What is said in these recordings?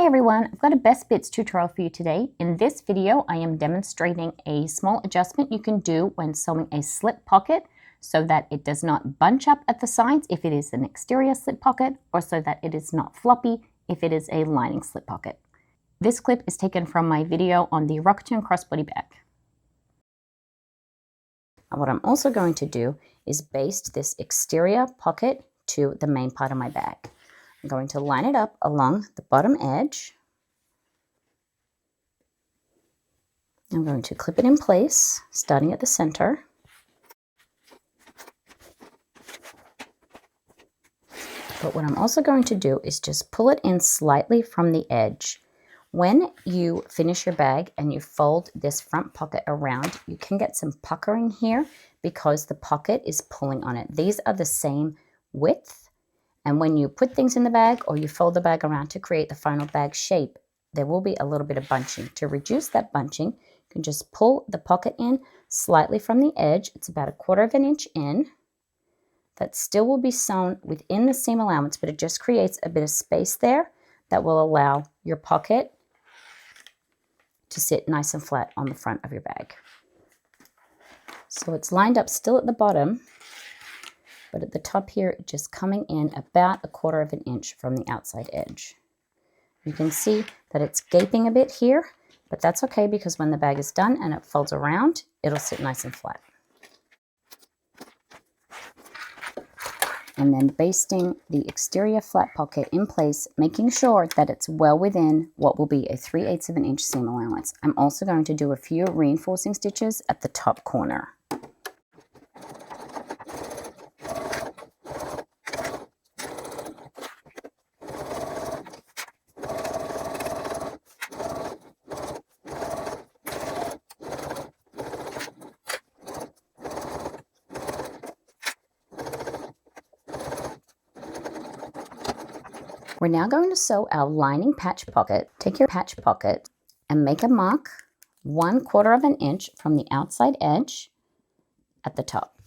everyone, I've got a best bits tutorial for you today. In this video, I am demonstrating a small adjustment you can do when sewing a slip pocket so that it does not bunch up at the sides if it is an exterior slip pocket, or so that it is not floppy if it is a lining slip pocket. This clip is taken from my video on the Rockatorn crossbody bag. And what I'm also going to do is baste this exterior pocket to the main part of my bag. I'm going to line it up along the bottom edge. I'm going to clip it in place, starting at the center. But what I'm also going to do is just pull it in slightly from the edge. When you finish your bag and you fold this front pocket around, you can get some puckering here because the pocket is pulling on it. These are the same width, and when you put things in the bag or you fold the bag around to create the final bag shape, there will be a little bit of bunching. To reduce that bunching, you can just pull the pocket in slightly from the edge. It's about 1/4 inch in. That still will be sewn within the seam allowance, but it just creates a bit of space there that will allow your pocket to sit nice and flat on the front of your bag. So it's lined up still at the bottom, but at the top here, just coming in about 1/4 inch from the outside edge. You can see that it's gaping a bit here, but that's okay because when the bag is done and it folds around, it'll sit nice and flat. And then basting the exterior flat pocket in place, making sure that it's well within what will be a 3/8 inch seam allowance. I'm also going to do a few reinforcing stitches at the top corner. We're now going to sew our lining patch pocket. Take your patch pocket and make a mark 1/4 inch from the outside edge at the top.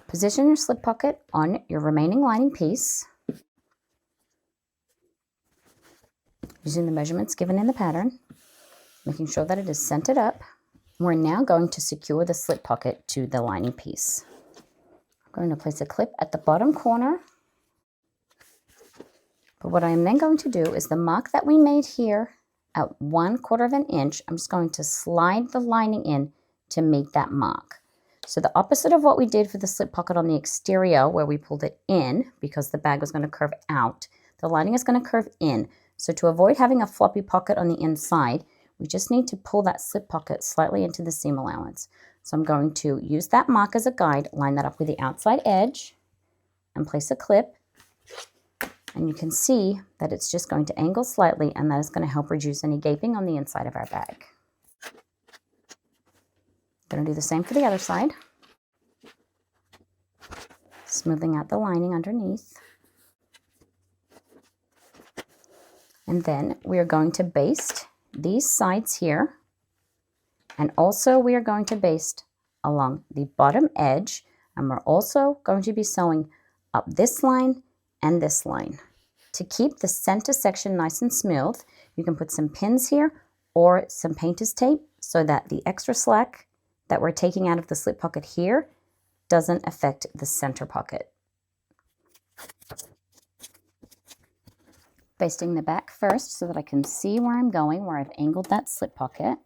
Position your slip pocket on your remaining lining piece using the measurements given in the pattern, making sure that it is centered up. We're now going to secure the slip pocket to the lining piece. I'm going to place a clip at the bottom corner. But what I am then going to do is the mark that we made here at 1/4 inch, I'm just going to slide the lining in to meet that mark. So the opposite of what we did for the slip pocket on the exterior, where we pulled it in because the bag was going to curve out, the lining is going to curve in. So to avoid having a floppy pocket on the inside, we just need to pull that slip pocket slightly into the seam allowance. So I'm going to use that mark as a guide, line that up with the outside edge, and place a clip. And you can see that it's just going to angle slightly, and that is going to help reduce any gaping on the inside of our bag. I'm going to do the same for the other side. Smoothing out the lining underneath. And then we are going to baste these sides here. And also we are going to baste along the bottom edge, and we're also going to be sewing up this line and this line. To keep the center section nice and smooth, you can put some pins here or some painter's tape so that the extra slack that we're taking out of the slip pocket here doesn't affect the center pocket. Basting the back first so that I can see where I'm going, where I've angled that slip pocket.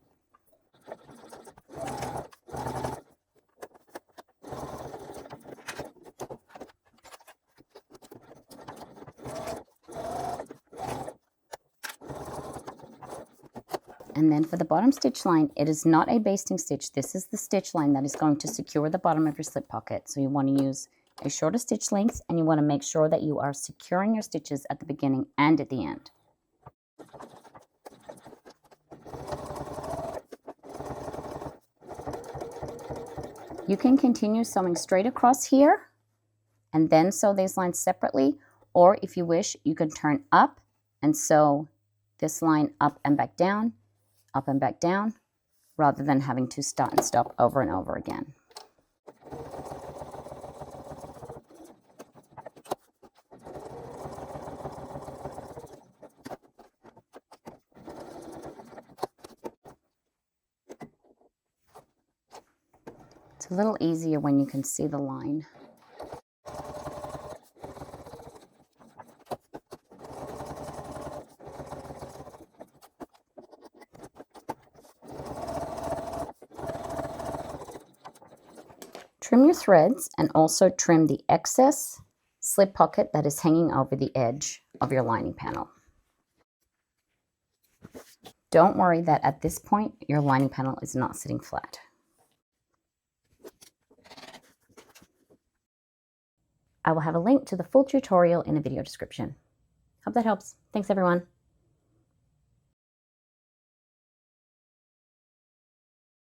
And then for the bottom stitch line, it is not a basting stitch. This is the stitch line that is going to secure the bottom of your slip pocket. So you want to use a shorter stitch length, and you want to make sure that you are securing your stitches at the beginning and at the end. You can continue sewing straight across here and then sew these lines separately, or if you wish, you can turn up and sew this line up and back down, rather than having to start and stop over and over again. It's a little easier when you can see the line. Trim your threads and also trim the excess slip pocket that is hanging over the edge of your lining panel. Don't worry that at this point your lining panel is not sitting flat. I will have a link to the full tutorial in the video description. Hope that helps. Thanks everyone.